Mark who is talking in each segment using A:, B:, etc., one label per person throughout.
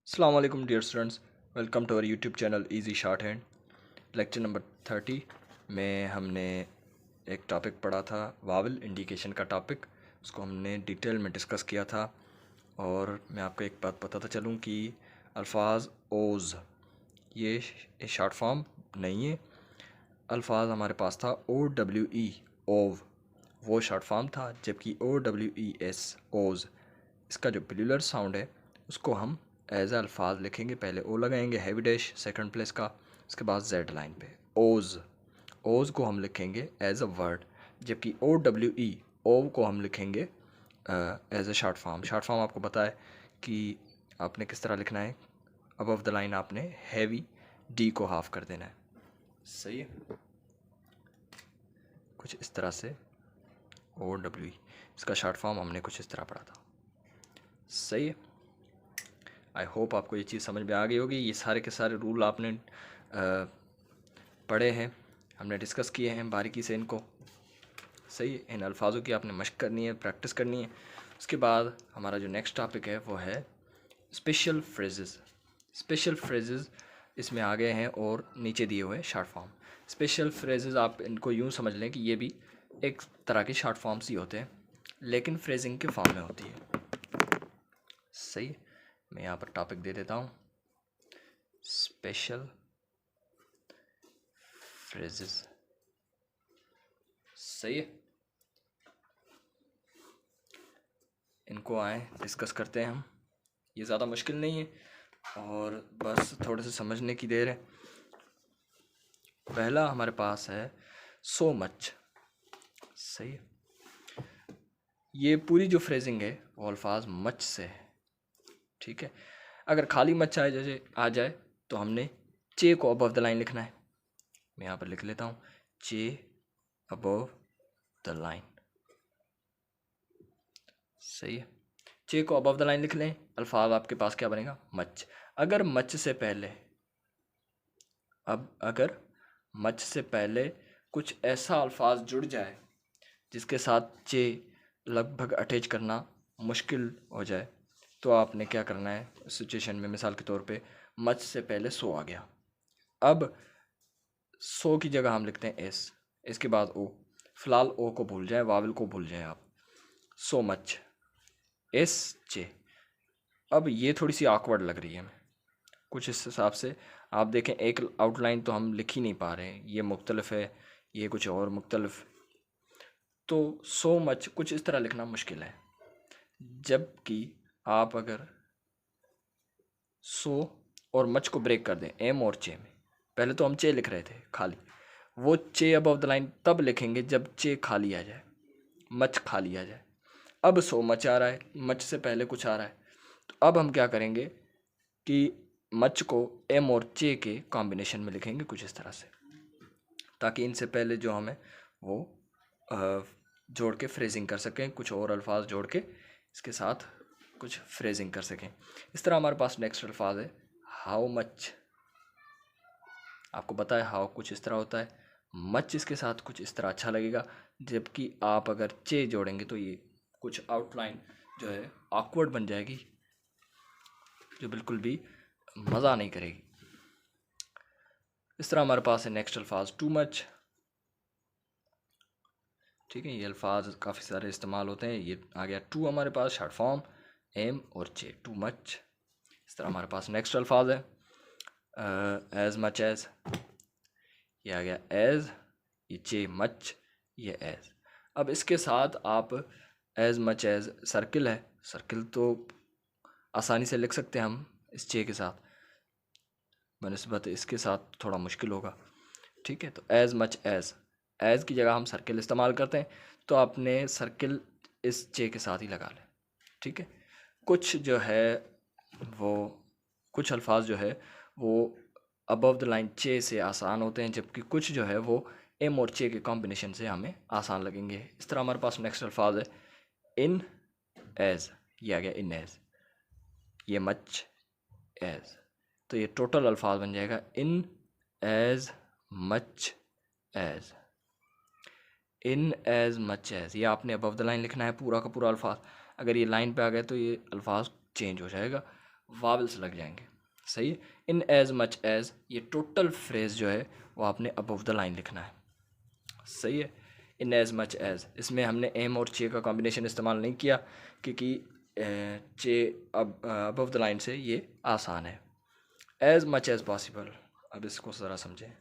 A: अस्सलाम वालेकुम dear students, welcome to our YouTube channel easy shorthand. Lecture number 30 में हमने एक टॉपिक पढ़ा था, वावल इंडिकेशन का टॉपिक। उसको हमने डिटेल में डिस्कस किया था। और मैं आपको एक बात बताता चलूँ कि अल्फाज ओज़ ये शॉर्ट फॉर्म नहीं है। अल्फाज हमारे पास था OWE ओव, वो शॉर्ट फॉर्म था, जबकि OWES ओज़, इसका जो प्लूरल साउंड है उसको हम एज अल्फाज लिखेंगे। पहले ओ लगाएंगे हैवी डैश सेकंड प्लेस का, उसके बाद जेड लाइन पे ओज़। ओज़ को हम लिखेंगे एज अ वर्ड, जबकि OWE ओव को हम लिखेंगे as a short form. Short form आपको पता है कि आपने किस तरह लिखना है। अबव द लाइन आपने हैवी डी को हाफ कर देना है, सही है, कुछ इस तरह से। OWE इसका शॉर्ट फॉर्म हमने कुछ इस तरह पढ़ा था, सही है। आई होप आपको ये चीज़ समझ में आ गई होगी। ये सारे के सारे रूल आपने पढ़े हैं, हमने डिस्कस किए हैं बारीकी से इनको, सही है। इन अल्फाजों की आपने मशक करनी है, प्रैक्टिस करनी है। उसके बाद हमारा जो नेक्स्ट टॉपिक है वो है स्पेशल फ्रेजेस। स्पेशल फ्रेजेस इसमें आ गए हैं और नीचे दिए हुए शॉर्ट फॉर्म। स्पेशल फ्रेजेस आप इनको यूँ समझ लें कि ये भी एक तरह के शॉर्ट फॉर्म्स ही होते हैं, लेकिन फ्रेजिंग के फॉर्म में होती है, सही है। मैं यहाँ पर टॉपिक दे देता हूँ, स्पेशल फ्रेजेस, सही है। इनको आए डिस्कस करते हैं हम। ये ज़्यादा मुश्किल नहीं है और बस थोड़े से समझने की देर है। पहला हमारे पास है सो मच, सही है। ये पूरी जो फ्रेजिंग है वो अल्फाज मच से है, ठीक है। अगर खाली मच आ जाए तो हमने चे को अबव द लाइन लिखना है। मैं यहाँ पर लिख लेता हूँ, चे अबव द लाइन, सही है। चे को अबव द लाइन लिख लें, अल्फाज आपके पास क्या बनेगा, मच। अगर मच से पहले अगर मच से पहले कुछ ऐसा अल्फाज जुड़ जाए जिसके साथ चे लगभग अटैच करना मुश्किल हो जाए, तो आपने क्या करना है उस सिचुएशन में। मिसाल के तौर पे मच से पहले सो आ गया, अब सो की जगह हम लिखते हैं एस, इसके बाद ओ। फिलहाल ओ को भूल जाए, वावल को भूल जाए आप। सो मच एस चे। अब ये थोड़ी सी awkward लग रही है हमें कुछ इस हिसाब से। आप देखें एक आउटलाइन तो हम लिख ही नहीं पा रहे हैं, ये मुख्तलिफ है, ये कुछ और मुख्तलिफ। तो सो मच कुछ इस तरह लिखना मुश्किल है, जबकि आप अगर सो और मच को ब्रेक कर दें एम और चे में, पहले तो हम चे लिख रहे थे खाली, वो चे अबव द लाइन तब लिखेंगे जब चे खाली आ जाए, मच खाली आ जाए। अब सो मच आ रहा है, मच से पहले कुछ आ रहा है, तो अब हम क्या करेंगे कि मच को एम और चे के कॉम्बिनेशन में लिखेंगे कुछ इस तरह से, ताकि इनसे पहले जो हमें वो जोड़ के फ्रेजिंग कर सकें, कुछ और अल्फाज जोड़ के इसके साथ कुछ फ्रेजिंग कर सकें। इस तरह हमारे पास नेक्स्ट अल्फाज है हाउ मच। आपको पता है हाउ कुछ इस तरह होता है, मच इसके साथ कुछ इस तरह अच्छा लगेगा, जबकि आप अगर चे जोड़ेंगे तो ये कुछ आउटलाइन जो है awkward बन जाएगी, जो बिल्कुल भी मज़ा नहीं करेगी। इस तरह हमारे पास है नेक्स्ट अल्फाज टू मच, ठीक है। ये अल्फाज काफ़ी सारे इस्तेमाल होते हैं। ये आ गया टू हमारे पास शॉर्ट फॉर्म, एम और चे, टू मच। इस तरह हमारे पास नेक्स्ट अल्फाज है एज मच एज, ये आ गया एज, ये चे मच, ये एज। अब इसके साथ आप एज मच एज सर्किल है, सर्किल तो आसानी से लिख सकते हैं हम इस चे के साथ, बनस्बत इसके साथ थोड़ा मुश्किल होगा, ठीक है। तो एज मच एज की जगह हम सर्किल इस्तेमाल करते हैं, तो आपने सर्किल इस चे के साथ ही लगा लें, ठीक है। कुछ जो है वो कुछ अल्फाज जो है वो अबव द लाइन चे से आसान होते हैं, जबकि कुछ जो है वो एम और चे के कॉम्बिनेशन से हमें आसान लगेंगे। इस तरह हमारे पास नेक्स्ट अल्फाज है इन एज, ये आ गया इन एज, ये मच एज। तो ये टोटल अल्फाज बन जाएगा इन एज मच एज, इन एज मच एज। ये आपने अबव द लाइन लिखना है पूरा का पूरा अल्फाज। अगर ये लाइन पे आ गए तो ये अल्फाज चेंज हो जाएगा वावल्स लग जाएंगे। सही है। इन एज मच एज, ये टोटल फ्रेज जो है वो आपने अबव द लाइन लिखना है। सही है। इन एज मच एज, इसमें हमने एम और चे का कॉम्बिनेशन इस्तेमाल नहीं किया क्योंकि चे अबव द लाइन से ये आसान है। एज मच एज पॉसिबल, अब इसको ज़रा समझें।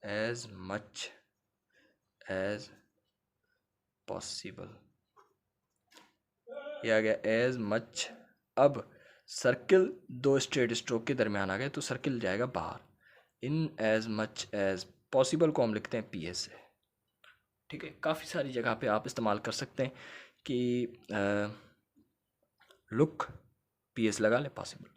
A: एज मच एज पॉसिबल, ये आ गया एज मच। अब सर्किल दो स्ट्रेट स्ट्रोक के दरमियान आ गए तो सर्किल जाएगा बाहर। इन एज मच एज पॉसिबल को हम लिखते हैं पी एस से। ठीक है, काफ़ी सारी जगह पे आप इस्तेमाल कर सकते हैं कि लुक पी एस लगा लें पॉसिबल।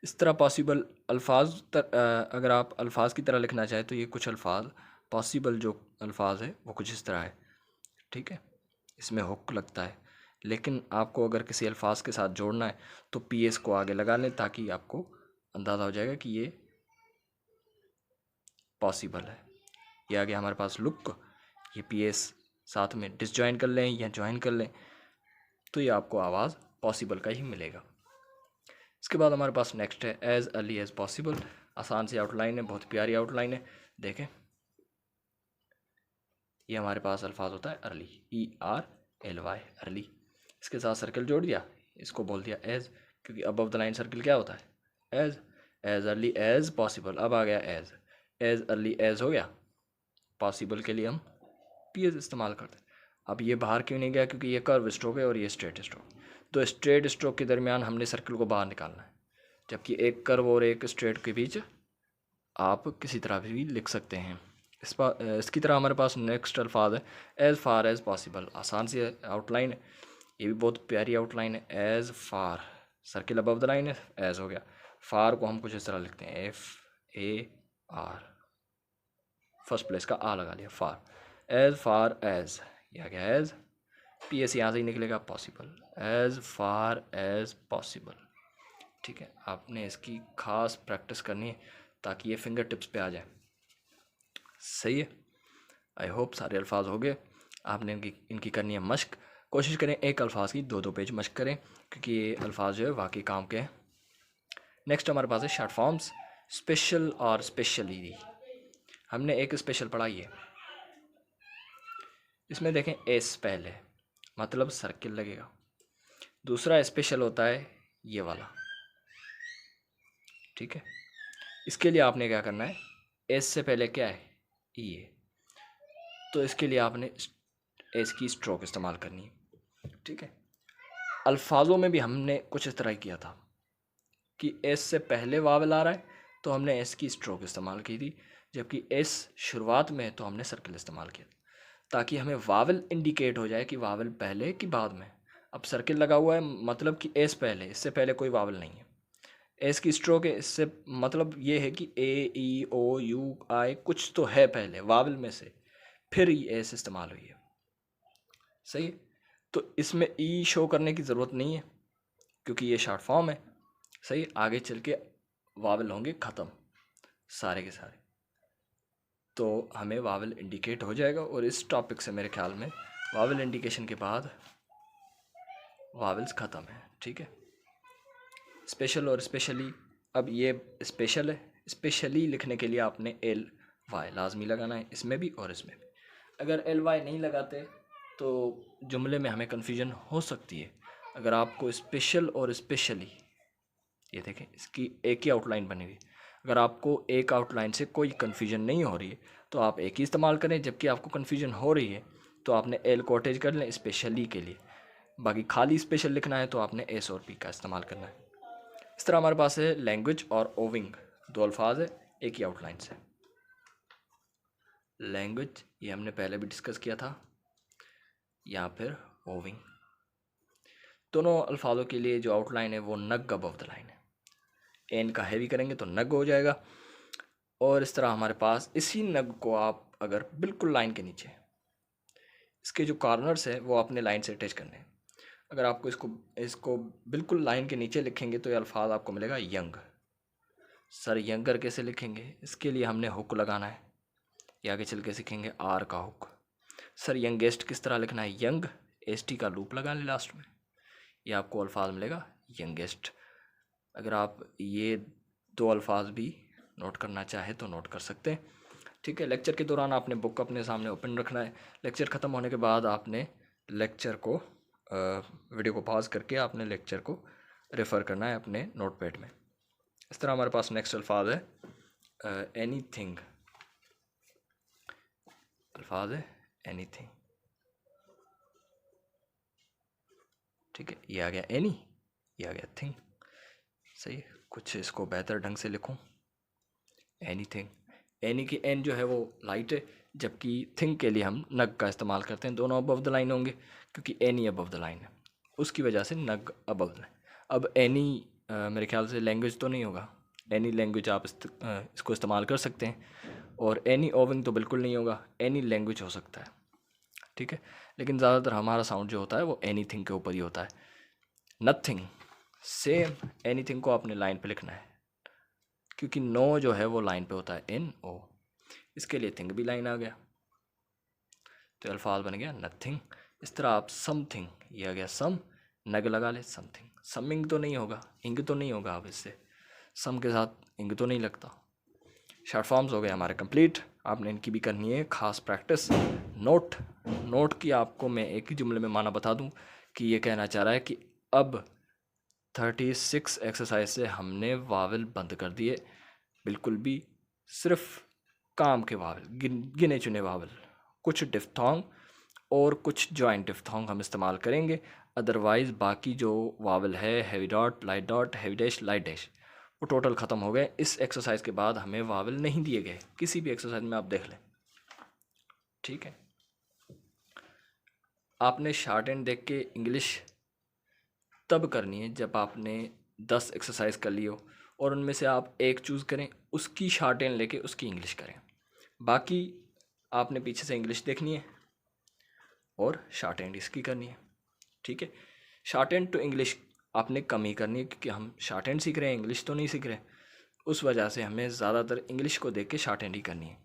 A: इस तरह पॉसिबल अगर आप अल्फाज की तरह लिखना चाहें तो ये कुछ अल्फाज पॉसिबल जो अल्फाज है वो कुछ इस तरह है। ठीक है, इसमें हुक लगता है, लेकिन आपको अगर किसी अल्फाज के साथ जोड़ना है तो पी एस को आगे लगा लें ताकि आपको अंदाज़ा हो जाएगा कि ये पॉसिबल है। ये आ गया हमारे पास लुक, ये पी एस साथ में डिसजॉइन कर लें या ज्वाइन कर लें तो ये आपको आवाज़ पॉसिबल का ही मिलेगा। इसके बाद हमारे पास नेक्स्ट है एज़ अर्ली एज़ पॉसिबल। आसान सी आउटलाइन है, बहुत प्यारी आउटलाइन है। देखें, ये हमारे पास अल्फाज होता है अर्ली, ERLY, अर्ली। इसके साथ सर्कल जोड़ दिया, इसको बोल दिया एज़, क्योंकि अबव द लाइन सर्कल क्या होता है एज़ अर्ली एज़ पॉसिबल। अब आ गया एज़ अर्ली एज़ हो गया। पॉसिबल के लिए हम पी एज़ इस्तेमाल करते हैं। अब ये बाहर क्यों नहीं गया, क्योंकि ये कर्व स्ट्रोक है और ये स्ट्रेट स्ट्रोक। तो स्ट्रेट स्ट्रोक के दरमियान हमने सर्कल को बाहर निकालना है, जबकि एक कर्व और एक स्ट्रेट के बीच आप किसी तरह भी लिख सकते हैं। इसकी तरह हमारे पास नेक्स्ट अल्फाज है एज़ फार एज़ पॉसिबल। आसान सी आउटलाइन है, ये भी बहुत प्यारी आउटलाइन है। As far, circle above the line है, एज़ हो गया। फार को हम कुछ इस तरह लिखते हैं FAR, फर्स्ट प्लेस का आ लगा लिया, फार। एज़ फार एज़, यह गया एज़, पी एस यहाँ से ही निकलेगा possible. As far as possible. ठीक है, आपने इसकी खास प्रैक्टिस करनी है ताकि ये फिंगर टिप्स पे आ जाए। सही है, आई होप सारे अल्फाज हो गए। आपने इनकी करनी है मश्क। कोशिश करें एक अल्फाज की 2-2 पेज मश्क करें, क्योंकि ये अल्फाज जो है वाकई काम के हैं। नेक्स्ट हमारे पास है शॉर्ट फॉर्म्स, स्पेशल और स्पेशली। हमने एक स्पेशल पढ़ाई है, इसमें देखें एस पहले, मतलब सर्किल लगेगा। दूसरा स्पेशल होता है ये वाला। ठीक है, इसके लिए आपने क्या करना है, एस से पहले क्या है ये, तो इसके लिए आपने एस की स्ट्रोक इस्तेमाल करनी है। ठीक है, अल्फाजों में भी हमने कुछ इस तरह किया था कि एस से पहले वावल आ रहा है तो हमने एस की स्ट्रोक इस्तेमाल की थी, जबकि एस शुरुआत में है तो हमने सर्कल इस्तेमाल किया, ताकि हमें वावल इंडिकेट हो जाए कि वावल पहले कि बाद में। अब सर्किल लगा हुआ है मतलब कि एस पहले, इससे पहले कोई वावल नहीं है। एस की स्ट्रोक है, इससे मतलब ये है कि AEOUI कुछ तो है पहले वावल में से, फिर ये एस इस्तेमाल हुई है। सही है, तो इसमें ई शो करने की ज़रूरत नहीं है क्योंकि ये शॉर्ट फॉर्म है। सही, आगे चल के वावल होंगे ख़त्म सारे के सारे, तो हमें वावल इंडिकेट हो जाएगा। और इस टॉपिक से मेरे ख्याल में वावल इंडिकेशन के बाद वावल्स ख़त्म है। ठीक है, स्पेशल और स्पेशली। अब ये स्पेशल है, स्पेशली लिखने के लिए आपने LY लाजमी लगाना है, इसमें भी और इसमें भी। अगर LY नहीं लगाते तो जुमले में हमें कन्फ्यूजन हो सकती है। अगर आपको स्पेशल और स्पेशली, ये देखें इसकी एक ही आउटलाइन बनी हुई, अगर आपको एक आउटलाइन से कोई कन्फ्यूजन नहीं हो रही है तो आप एक ही इस्तेमाल करें, जबकि आपको कन्फ्यूजन हो रही है तो आपने L को अटैच कर लें स्पेशली के लिए। बाकी खाली स्पेशल लिखना है तो आपने S और P का इस्तेमाल करना है। इस तरह हमारे पास है लैंग्वेज और ओविंग, दो अल्फाज है एक ही आउटलाइन से। लैंग्वेज ये हमने पहले भी डिस्कस किया था, या फिर ओविंग। दोनों अल्फाजों के लिए जो आउटलाइन है वो नग अबव द लाइन है। एन का हैवी करेंगे तो नग हो जाएगा। और इस तरह हमारे पास इसी नग को आप अगर बिल्कुल लाइन के नीचे, इसके जो कॉर्नर्स है वो अपने लाइन से अटैच करने हैं। अगर आपको इसको बिल्कुल लाइन के नीचे लिखेंगे तो ये अल्फाज आपको मिलेगा यंग। सर यंगर कैसे लिखेंगे, इसके लिए हमने हुक लगाना है, ये आगे चल के सीखेंगे आर का हुक। सर यंगेस्ट किस तरह लिखना है, यंग ST का लूप लगा ले लास्ट में, ये आपको अल्फाज मिलेगा यंगेस्ट। अगर आप ये 2 अल्फाज भी नोट करना चाहे तो नोट कर सकते हैं। ठीक है, लेक्चर के दौरान आपने बुक अपने सामने ओपन रखना है। लेक्चर ख़त्म होने के बाद आपने लेक्चर को वीडियो को पॉज करके आपने लेक्चर को रेफ़र करना है अपने नोटपैड में। इस तरह हमारे पास नेक्स्ट अल्फाज है एनीथिंग। अल्फाज है एनीथिंग। ठीक है, ये आ गया एनी, ये आ गया थिंग। सही है, कुछ इसको बेहतर ढंग से लिखूं। एनीथिंग, एनी की एन जो है वो लाइट है, जबकि थिंग के लिए हम नग का इस्तेमाल करते हैं। दोनों अबव द लाइन होंगे क्योंकि एनी अबव द लाइन है, उसकी वजह से नग अबव द लाइन। अब एनी मेरे ख्याल से लैंग्वेज तो नहीं होगा। एनी लैंग्वेज आप इसको इस्तेमाल कर सकते हैं, और एनी ओविंग तो बिल्कुल नहीं होगा। एनी लैंग्वेज हो सकता है, ठीक है, लेकिन ज़्यादातर हमारा साउंड जो होता है वो एनी थिंग के ऊपर ही होता है। नथिंग, सेम एनीथिंग को आपने लाइन पे लिखना है, क्योंकि नो जो है वो लाइन पे होता है, एन ओ। इसके लिए थिंग भी लाइन आ गया, तो अल्फाज बन गया नथिंग। इस तरह आप समथिंग, ये आ गया सम, नग लगा ले समथिंग। समिंग तो नहीं होगा, इंग तो नहीं होगा, अब इससे सम के साथ इंग तो नहीं लगता। शॉर्ट फॉर्म्स हो गए हमारे कंप्लीट। आपने इनकी भी करनी है खास प्रैक्टिस। नोट, नोट की आपको मैं एक ही जुमले में माना बता दूं कि ये कहना चाह रहा है कि अब 36 एक्सरसाइज से हमने वावल बंद कर दिए, बिल्कुल भी सिर्फ काम के वावल, गिने चुने वावल, कुछ डिफ्थोंग और कुछ जॉइंट डिफ्थोंग हम इस्तेमाल करेंगे। अदरवाइज़ बाकी जो वावल है, heavy dot, light dot, heavy dash, light dash, वो टोटल ख़त्म हो गए। इस एक्सरसाइज के बाद हमें वावल नहीं दिए गए, किसी भी एक्सरसाइज में आप देख लें। ठीक है, आपने शार्ट एंड देख के इंग्लिश तब करनी है जब आपने 10 एक्सरसाइज कर ली हो और उनमें से आप एक चूज़ करें, उसकी शॉर्ट एंड लेके उसकी इंग्लिश करें। बाकी आपने पीछे से इंग्लिश देखनी है और शॉर्ट एंड इसकी करनी है। ठीक है, शॉर्ट एंड टू इंग्लिश आपने कम ही करनी है, क्योंकि हम शॉर्ट एंड सीख रहे हैं, इंग्लिश तो नहीं सीख रहे। उस वजह से हमें ज़्यादातर इंग्लिश को देख के शॉर्ट एंड ही करनी है।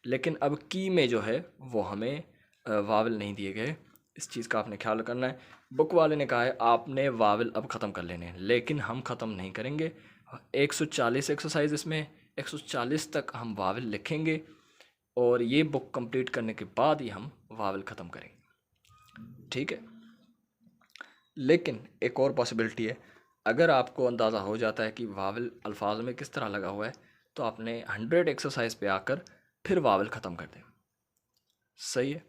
A: लेकिन अब की में जो है वो हमें वावल नहीं दिए गए, इस चीज़ का आपने ख्याल करना है। बुक वाले ने कहा है आपने वावल अब ख़त्म कर लेने हैं, लेकिन हम ख़त्म नहीं करेंगे। 140 एक्सरसाइज इसमें, 140 तक हम वावल लिखेंगे और ये बुक कंप्लीट करने के बाद ही हम वावल ख़त्म करेंगे। ठीक है, लेकिन एक और पॉसिबिलिटी है। अगर आपको अंदाज़ा हो जाता है कि वावल अल्फाज में किस तरह लगा हुआ है, तो आपने 100 एक्सरसाइज पे आकर फिर वावल ख़त्म कर दें। सही है,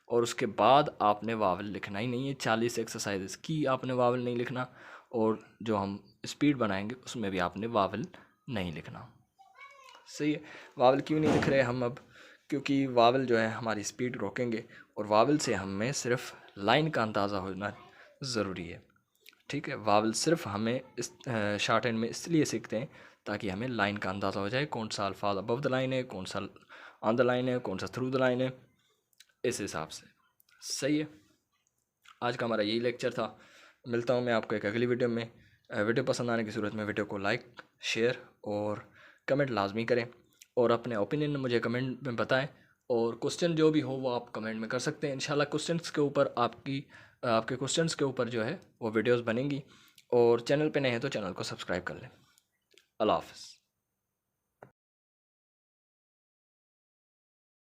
A: और उसके बाद आपने वावल लिखना ही नहीं है। 40 एक्सरसाइजेस की आपने वावल नहीं लिखना, और जो हम स्पीड बनाएंगे उसमें भी आपने वावल नहीं लिखना। सही है, वावल क्यों नहीं लिख रहे हम अब? क्योंकि वावल जो है हमारी स्पीड रोकेंगे, और वावल से हमें सिर्फ लाइन का अंदाज़ा होना ज़रूरी है। ठीक है, वावल सिर्फ हमें इस शॉर्ट हैंड में इसलिए सीखते हैं ताकि हमें लाइन का अंदाज़ा हो जाए, कौन सा अल्फाज अबव द लाइन है, कौन सा ऑन द लाइन है, कौन सा थ्रू द लाइन है, इस हिसाब से। सही है, आज का हमारा यही लेक्चर था। मिलता हूँ मैं आपको एक अगली वीडियो में। वीडियो पसंद आने की सूरत में वीडियो को लाइक, शेयर और कमेंट लाजमी करें, और अपने ओपिनियन मुझे कमेंट में बताएं, और क्वेश्चन जो भी हो वो आप कमेंट में कर सकते हैं। इंशाल्लाह क्वेश्चंस के ऊपर आपके क्वेश्चंस के ऊपर जो है वो वीडियोस बनेंगी। और चैनल पे नए हैं तो चैनल को सब्सक्राइब कर लें। अल्लाह हाफ़िज़।